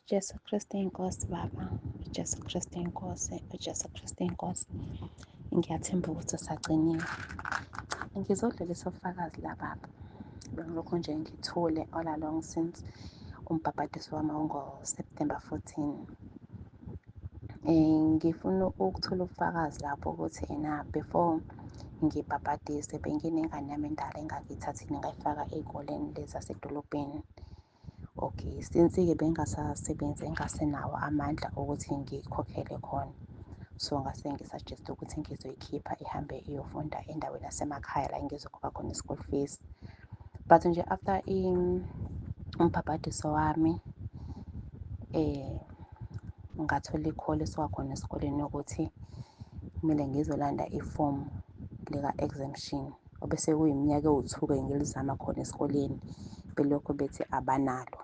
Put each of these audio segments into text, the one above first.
Jesu Kristu inkosi baba, Jesu Kristu inkosi, Jesu Kristu inkosi. Ngiyathemba ukuthi usagciniwe. Ngizodlulisa ubufakazi la baba. Bengilokhu nje ngithule all along since umbhabhadiso wami ngo-September 14. Ngifuna ukuthola ubufakazi lapho ukuthi before ngibhabhadise benginengane yami endala engakiyithathile ngayifaka ey'koleni lezi zasedolobheni. Okay, since-ke bengasasebenzi engasenawo amandla ukuthi ngikhokhele khona. So ngase ngisuggest ukuthi ngizoyikhipha ihambe iyofunda endaweni yasemakhaya la engizokhokha khona i-school fees. But nje after umbhabhadiso wami ngathola i-call esuka khona esikoleni ukuthi kumele ngizolanda ifomu lika-exemption. Obese kuyiminyaka ewu-2-ke ngilizama khona esikoleni, belokhu bethi abanalo.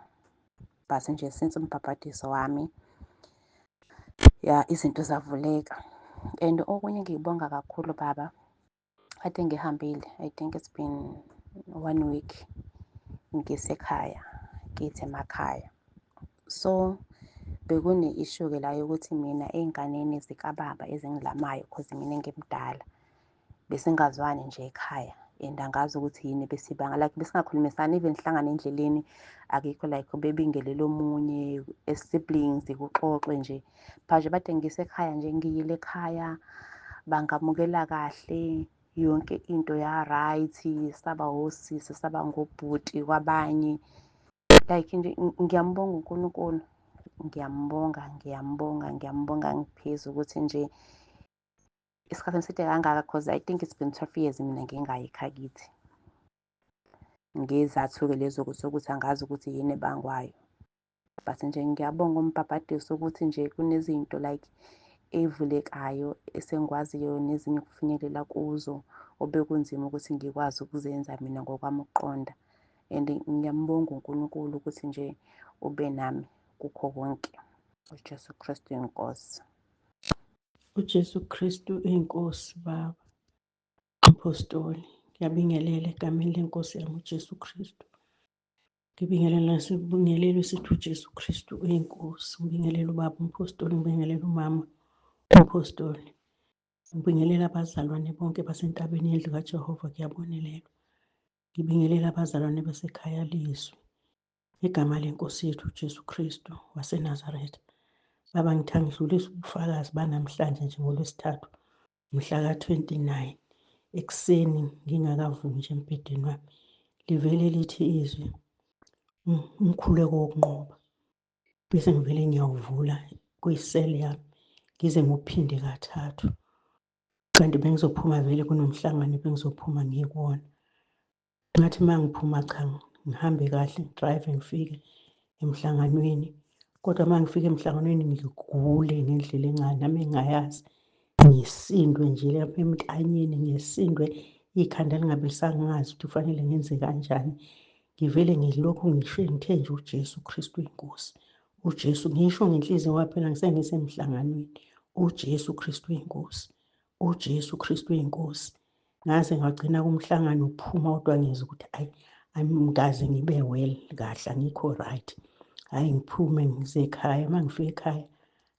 But nje since umbhabhadiso wami izinto zavuleka. And okunye ngikubonga kakhulu baba, kade ngihambile, I think it's been 1 week ngisekhaya, ngithi emakhaya. So bekune-issue-ke la yokuthi mina ey'nganeni zikababa ezingilamayo cause mina ngimdala bese ngazwani nje ekhaya and angazi ukuthi yini besibanga like besingakhulumisani, even sihlangana endleleni akekho like bebingelele omunye as-siblings kuxoxwe nje. But bade ngisekhaya nje ngiyile ekhaya bangamukela kahle, yonke into ya-right, saba osisi saba ngobhuti kwabanye. Like nje ngiyambonga uNkulunkulu, ngiyambonga ngiphezu ukuthi nje isikhathi eside kangaka cause I think it's been 12 years mina ngingayi ekhaya ngezathu-ke lezo sokuthi angazi ukuthi yini ebangwayo. But nje ngiyabonga umbhabhadiso ukuthi nje kunezinto like ey'vulekayo esengikwaziyo nezinye ukufinyelela kuzo obekunzima ukuthi ngikwazi ukuzenza mina ngokwami ukuqonda. And ngiyambonga uNkulunkulu ukuthi nje ube nami kukho konke. UJesu Kristu inkosi. uJesu Kristu inkosi baba. Apostoli, ngiyabingelela egameni lenkosi yami uJesu Kristu. Ngibingelela nasibingelelo sithi uJesu Kristu uyinkosi. Ngibingelela ubaba umpostoli, ngibingelela umama umpostoli. Ngibingelela abazalwane bonke basentabeni yendlu kaJehova kuyabonelelwa. Ngibingelela abazalwane basekhaya lizwi. Igama lenkosi yethu uJesu Kristu waseNazaretha. Baba ngithanda ngidlulise ubufakazi banamhlanje nje ngoLwesithathu mhla ka-29 ekuseni ngingakavuki nje embhedeni wami. Livele lithi izwi umkhuleko wokunqoba. Bese ngivele ngiyawuvula kwiseli yami ngize ngiwuphinde kathathu. Kanti bengizophuma vele kunomhlangano bengizophuma ngikuwona. Ngathi uma ngiphuma cha ngihambe kahle drive ngifike emhlanganweni. Kodwa uma ngifika emhlanganweni ngigule ngendlela nami engayazi. Ngisindwe nje lapha emntanyeni, ngisindwe ikhanda lingabe lisangazi ukuthi kufanele ngenze kanjani. Ngivele ngilokhu ngithe nje uJesu Kristu inkosi. uJesu ngisho ngenhliziyo ngoba phela ngisengisemhlanganweni. uJesu Kristu inkosi. uJesu Kristu inkosi. Ngaze ngagcina kumhlangano ukuphuma kodwa ngizwa ukuthi angikaze ngibe well kahle, angikho right. Hhayi ngiphume ngize ekhaya. Uma ngifika ekhaya,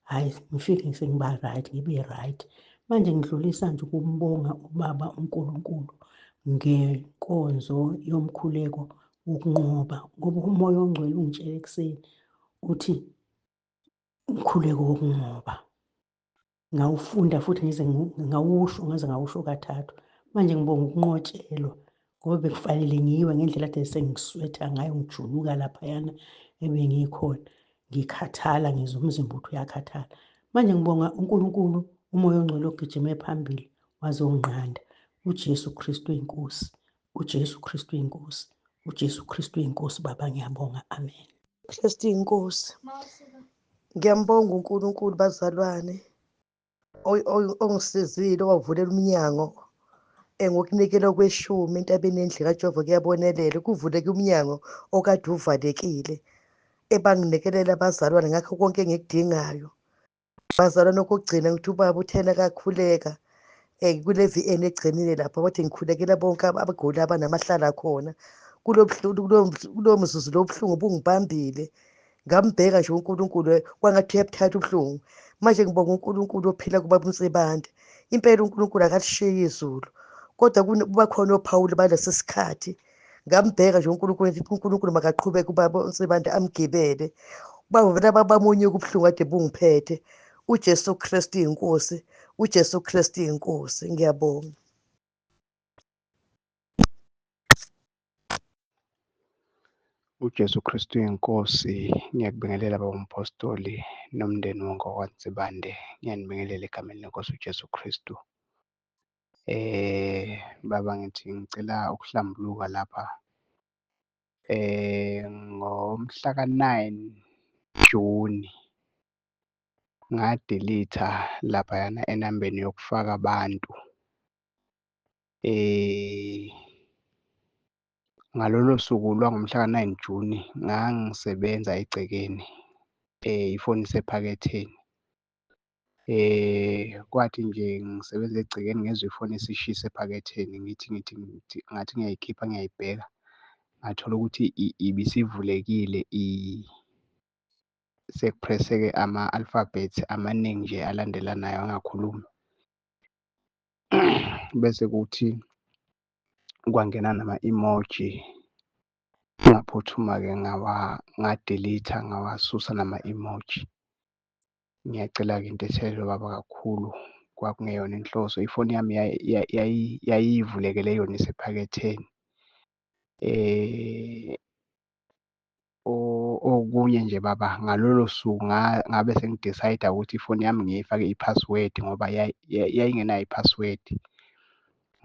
hhayi ngifike sengiba right, ngibe right. Manje ngidlulisa nje ukumbonga ubaba uNkulunkulu ngenkonzo yomkhuleko wokunqoba. Ngoba uMoya oNgcwele ungitshele ekuseni uthi umkhuleko wokunqoba. Ngawufunda futhi ngize ngawusho, ngaze ngawusho kathathu. Manje ngibonga ukunqotshelwa ngoba bekufanele ngiwe ngendlela kade sengiswetha ngayo, ngijuluka laphayana ebengikhona. Ngikhathala, ngizwa umzimba uthi uyakhathala. Manje ngibonga uNkulunkulu, uMoya oNgcwele ogijime phambili wazonginqanda. uJesu Kristu inkosi. uJesu Kristu inkosi. uJesu Kristu inkosi baba, ngiyabonga. Amen. Kristu inkosi. Ngiyambonga uNkulunkulu bazalwane ongisizile, owavulela umnyango ngokunikela kweshumi entabeni yendlu kaJehova kuyabonelela. Kuvuleke umnyango okade uvalekile, ebanginikelela abazalwane ngakho konke engikudingayo. Bazalwane okugcina ukuthi ubaba uthena kakhuleka kule VN egcinile lapho, wathi ngikhulekela bonke abaguli abanamahlala khona. Kulo mzuzu lo buhlungu bungibambile. ngambheka nje uNkulunkulu kwangathi uyabuthatha ubuhlungu. Manje ngibonga uNkulunkulu ophila kuBaba uNsibande. Impela uNkulunkulu akalishiye izulu, kodwa kuba khona ophawuli balesi sikhathi. Ngambheka nje uNkulunkulu ngithi uNkulunkulu makaqhubeke uBaba uNsibande amgibele. Bavela babamunyuka ubuhlungu kade bungiphethe. uJesu Kristu inkosi, uJesu Kristu inkosi. Ngiyabonga. uJesu Kristu inkosi, ngiyakubingelela baba umpostoli nomndeni wonke wakwaNsibande. Ngiyanibingelela egameni lenkosi uJesu Kristu. Baba ngithi ngicela ukuhlambuluka lapha. Ngomhla ka-9 Juni ngadelitha laphayana enambeni yokufaka abantu. Ngalolo suku lwangomhla ka-9 Juni ngangisebenza egcekeni, ifoni isephaketheni. Kwathi nje ngisebenza egcekeni ngezwe ifoni isishisa ephaketheni, ngithi ngathi ngiyayikhipha ngiyayibheka, ngathola ukuthi ibisivulekile, sekuprese-ke ama-alphabet amaningi nje alandelanayo angakhulumi. Bese kuthi kwangena nama-emoji, ngaphuthuma-ke ngadelitha ngawasusa nama-emoji. Ngiyacela-ke into ethelelwe baba kakhulu, kwakungeyona inhloso. Ifoni yami yayivulekele yona isephaketheni. Okunye nje baba, ngalolo suku ngabe sengidicayida ukuthi ifoni yami ngiyifake i-password ngoba yayingenayo i-password.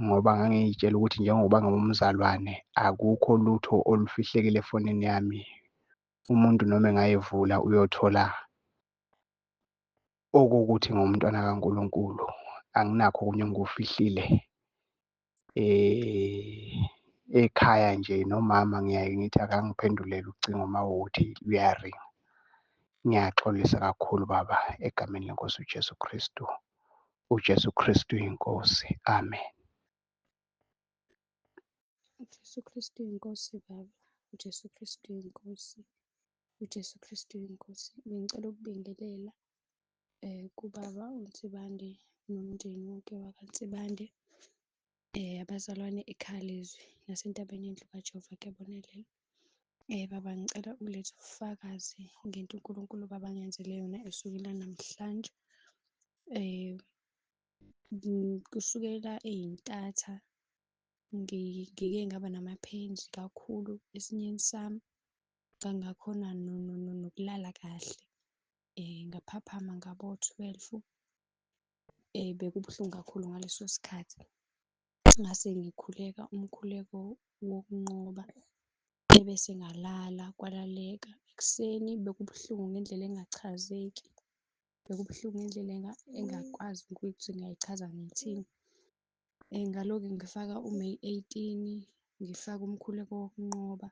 Ngoba ngangiy'tshela ukuthi njengoba ngingumzalwane akukho lutho olufihlekile efonini yami. Umuntu noma engayivula uyothola okokuthi ngumntwana kaNkulunkulu. Anginakho okunye engikufihlile. Ekhaya nje nomama ngiyaye ngithi akangiphendulele ucingo uma wukuthi luyaringa. Ngiyaxolisa kakhulu baba egameni lenkosi uJesu Kristu. uJesu Kristu inkosi. Amen. uJesu Kristu inkosi baba, uJesu Kristu inkosi, uJesu Kristu inkosi. Bengicela ukubingelela kubaba uNsibande nomndeni wonke wakaNsibande, abazalwane eKhalezwi nasentabeni yendlu kaJehova kuyabonelela. Baba ngicela ukuletha ubufakazi ngento uNkulunkulu baba angenzele yona esukela namhlanje. Kusukela eyintatha ngike ngaba nama-pains kakhulu esinyeni sami, ngangakhona nokulala kahle, ngaphaphama ngabo-12. Bekubuhlungu kakhulu ngaleso sikhathi. Ngase ngikhuleka umkhuleko wokunqoba, ebese ngalala kwalaleka. Ekuseni bekubuhlungu ngendlela engachazeki, bekubuhlungu ngendlela engakwazi ukuthi ngiyayichaza ngithini. Ngaloke ngifaka uMeyi 18, ngifaka umkhuleko wokunqoba.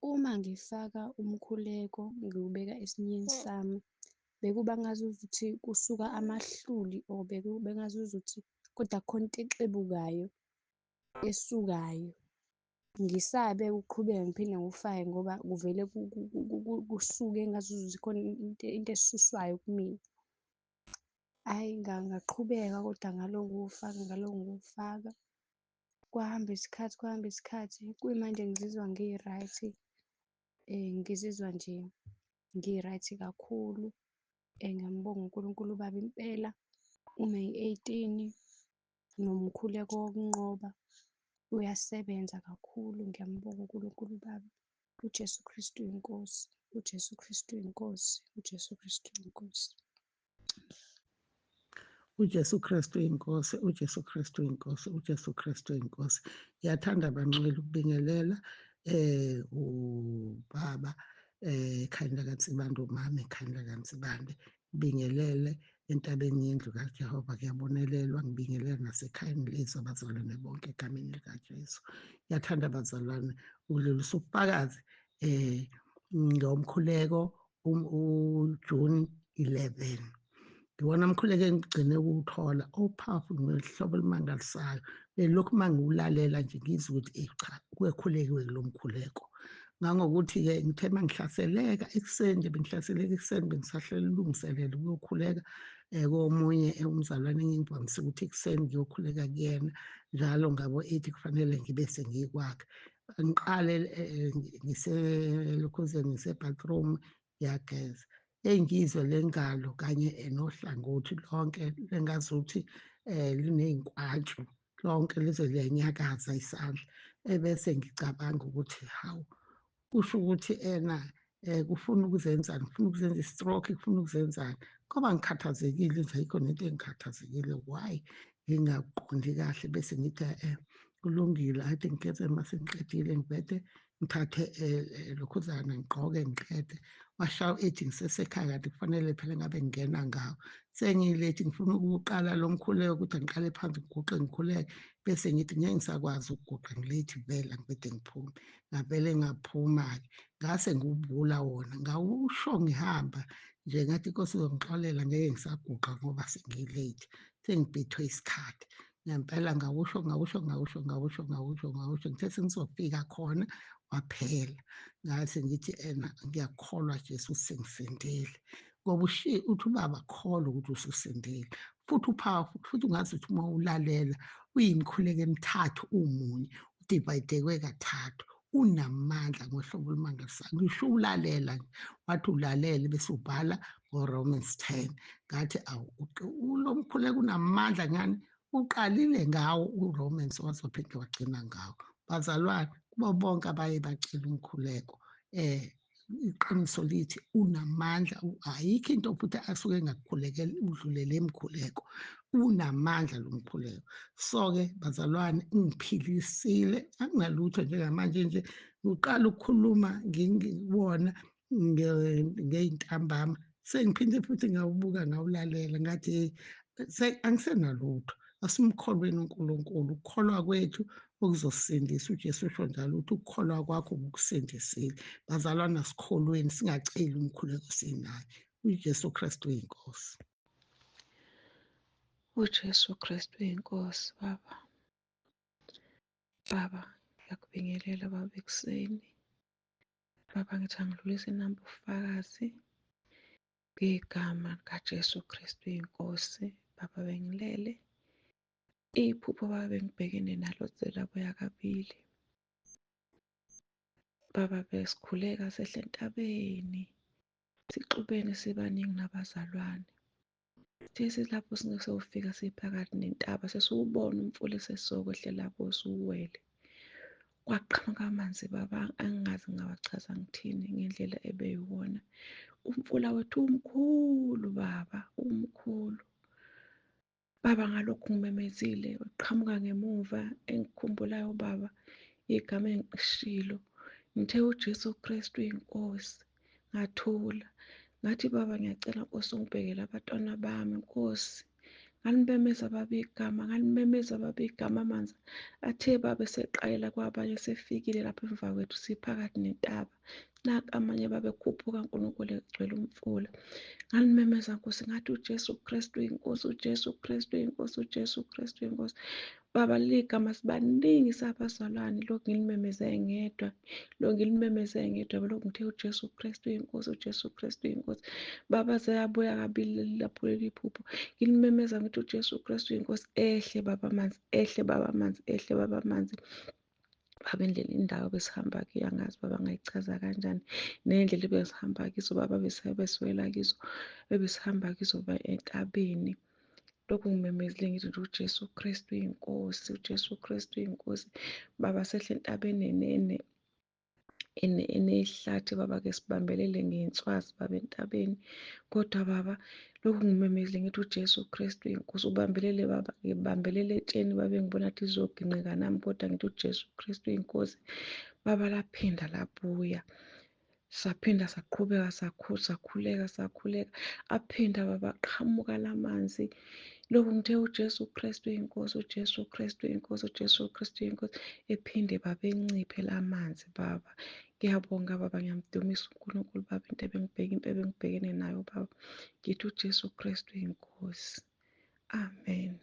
Uma ngifaka umkhuleko ngiwubeka esinyeni sami, bekuba ngazuzuthi kusuka amahluli, or bengazuzuthi kodwa khona into exebukayo esukayo. Ngisabe ukuqhubeka ngiphinde ngiwufake ngoba kuvele kusuke engazuzuthi khona into esuswayo kumina. Hhayi, ngaqhubeka kodwa ngalo ngiwufaka. Kwahamba isikhathi, kuyimanje ngizizwa ngi-right. Ngizizwa nje ngi-right kakhulu. Ngiyambonga uNkulunkulu baba impela, uMeyi 18 nomkhuleko wokunqoba uyasebenza kakhulu. Ngiyambonga uNkulunkulu baba. uJesu Kristu inkosi, uJesu Kristu inkosi, uJesu Kristu inkosi. uJesu Kristu inkosi, uJesu Kristu inkosi, uJesu Kristu inkosi. Ngiyathanda banxele ukubingelela ubaba ekhaya lakaNsibande, umama ekhaya lakaNsibande. Ngibingelele entabeni yendlu kaJehova kuyabonelelwa. Ngibingelela nasekhayeni lethu abazalwane bonke egameni likaJesu. Ngiyathanda abazalwane ukudlulisa ubufakazi ngomkhuleko uJuni 11. Ngiwona mkhuleko engigcine ukuwuthola o-powerful ngehlobo elimangalisayo. Lokhu uma ngiwulalela nje ngizwe ukuthi cha, kuyakhulekiwe kulo mkhuleko. Ngangokuthi-ke ngithe uma ngihlaseleka ekuseni nje bengihlaseleka ekuseni bengisahlela ukuyokhuleka komunye umzalwane engingivamisile ukuthi ekuseni ngiyokhuleka kuyena njalo ngabo-8 kufanele ngibe sengikwakhe. Ngiqale ngiselokhuzeni ngise-bathroom ngiyageza. Ngizwe le ngalo kanye nohlangothi lonke lengazuthi liney'nkwatshu lonke lize liyenyakaza isandla. Ebese ngicabanga ukuthi hawu, kusho ukuthi kufuna ukuzenzani, kufuna ukuzenza i-stroke, kufuna ukuzenzani. Ngoba ngikhathazekile nje ayikho nento engikhathazekile, why ngingakuqondi kahle bese ngithi kulungile ade ngigeze mase ngiqedile ngibede ngithathe lokhuzana ngigqoke ngiqede. Washaya ethi ngisesekhaya kanti kufanele phela ngabe ngingena ngawo. Sengiyilethi ngifuna ukuwuqala lo mkhuleko ukuthi angiqale phansi ngiguqe ngikhuleke bese ngithi ngeke ngisakwazi ukuguqa ngilethi vele angibede ngiphume. Ngavele ngaphuma-ke ngase ngiwubhula wona ngawusho ngihamba nje ngathi inkosi izongixolela ngeke ngisaguqa ngoba sengi-late sengibhithwe isikhathi. Ngempela ngawusho ngithe sengizofika khona waphela. Ngase ngithi ngiyakholwa Jesu sengisindile ngoba uthi ubaba kholwa ukuthi ususindile futhi u-powerful futhi ungazi ukuthi uma ulalela uyimikhuleko emithathu umunye udivayidekwe kathathu. Unamandla ngohlobo olumangalisayo. Ngisho ulalela wathi ulalela bese ubhala ngoRomans 10. Ngathi lo mkhuleko unamandla ngani uqalile ngawo uRomans wazophinde wagcina ngawo. Bazalwane, kubo bonke abaye bacela umkhuleko iqiniso lithi unamandla. Ayikho into futhi asuke engakukhulekela udlulele emkhuleko. Unamandla lo mkhuleko. So-ke bazalwane, ungiphilisile akunalutho njengamanje nje ngiqala ukukhuluma ngiwona ngey'ntambama sengiphinde futhi ngawubuka ngawulalela ngathi angisenalutho. Asimkholweni uNkulunkulu. Ukukholwa kwethu okuzosindisa. uJesu usho njalo ukuthi ukukholwa kwakho kukusindisile. Bazalwane, asikholweni singaceli umkhuleko sinayo. uJesu Kristu uyinkosi. uJesu Kristu uyinkosi. Baba, ngiyakubingelela baba ekuseni. Baba, ngithi angidlulise inamba ubufakazi ngegama kaJesu Kristu uyinkosi. Baba, bengilele iphupho baba bengibhekene nalo zelabuya kabili. Baba, besikhuleka sehle entabeni sixubene sibaningi nabazalwane. Lapho singesofika siphakathi nentaba sesiwubona umfula esesokwehlela kuwo uwele. Kwaqhamuka amanzi baba angingazi ngawachaza ngithini ngendlela ebeyiwona. Umfula wethu umkhulu baba, umkhulu. Baba, ngalokhu ngimemezile waqhamuka ngemuva engikhumbulayo baba igama engishilo. Ngithe uJesu Kristu uyinkosi. Ngathula ngathi baba, ngiyacela Nkosi ungibhekele abantwana bami Nkosi. Ngalimemeza baba igama, ngalimemeza baba igama. Amanzi athe baba eseqayela kwabanye sefikile lapha emva kwethu siphakathi nentaba. Naka amanye baba ekhuphuka uNkulunkulu egcwele umfula. Ngalimemeza Nkosi ngathi uJesu Kristu uyinkosi, uJesu Kristu uyinkosi, uJesu Kristu uyinkosi. Baba, ligama sibaningi sabazalwane lokhu ngilimemeze ngedwa, lokhu ngilimemeze ngedwa, lokhu ngithe uJesu Kristu uyinkosi, uJesu Kristu uyinkosi. Baba, seyabuya kabili lapho leli phupho ngilimemeza ngithi uJesu Kristu uyinkosi. Ehle baba amanzi, ehle baba amanzi, ehle baba amanzi. Baba, indlela indawo besihamba kiyo angazi baba ngayichaza kanjani, nendlela ebesihamba kizo baba besiwela kizo ebesihamba kizo entabeni. Lokhu ngimemezile ngithi uJesu Kristu uyinkosi, uJesu Kristu uyinkosi. Baba, sehle entabeni enehlathi baba-ke sibambelele ngenswazi baba entabeni. Kodwa baba, lokhu ngimemezile ngithi uJesu Kristu uyinkosi. Ubambelele baba, ngibambelele etsheni baba engibona ukuthi lizoginqika nami, kodwa ngithi uJesu Kristu uyinkosi. Baba, laphinda labuya saphinda saqhubeka sakhuleka aphinda baba aqhamuka lamanzi. Lokhu ngithe uJesu Kristu uyinkosi, uJesu Kristu uyinkosi, uJesu Kristu uyinkosi. Ephinde baba enciphe lamanzi baba. Ngiyabonga baba, ngiyamdumisa uNkulunkulu baba into ebengibhekene nayo baba. Ngithi uJesu Kristu uyinkosi. Amen.